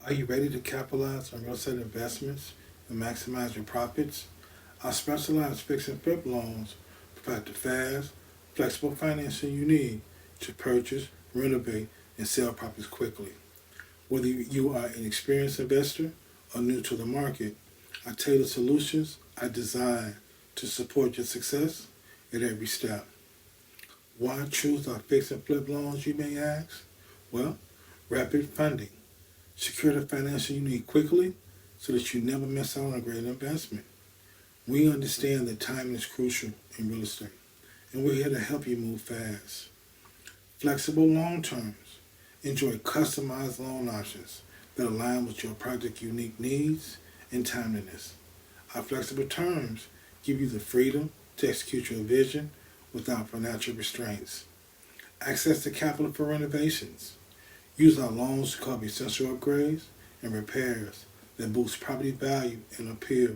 Are you ready to capitalize on real estate investments and maximize your profits? Our specialized fix and flip loans provide the fast, flexible financing you need to purchase, renovate, and sell properties quickly. Whether you are an experienced investor or new to the market, our tailored solutions are designed to support your success at every step. Why choose our fix and flip loans, you may ask? Well, rapid funding. Secure the financing you need quickly so that you never miss out on a great investment. We understand that timing is crucial in real estate, and we're here to help you move fast. Flexible loan terms. Enjoy customized loan options that align with your project's unique needs and timeliness. Our flexible terms give you the freedom to execute your vision without financial restraints. Access to capital for renovations. Use our loans to cover essential upgrades and repairs that boost property value and appeal,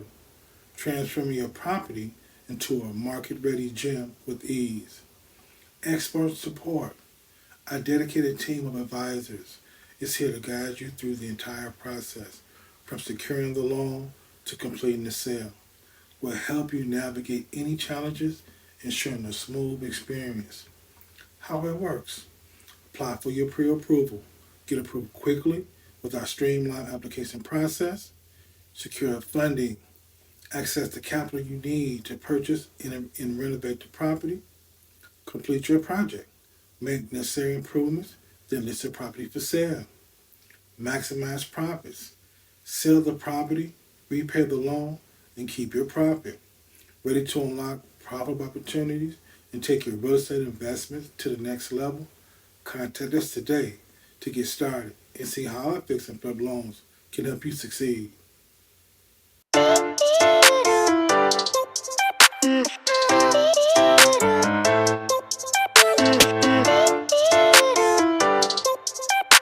transforming your property into a market-ready gem with ease. Expert support. Our dedicated team of advisors is here to guide you through the entire process, from securing the loan to completing the sale. We'll help you navigate any challenges, ensuring a smooth experience. How it works. Apply for your pre-approval. Get approved quickly with our streamlined application process. Secure funding. Access the capital you need to purchase and renovate the property. Complete your project. Make necessary improvements, then list the property for sale. Maximize profits. Sell the property, repay the loan, and keep your profit. Ready to unlock profitable opportunities and take your real estate investments to the next level? Contact us today to get started and see how our fix and flip loans can help you succeed.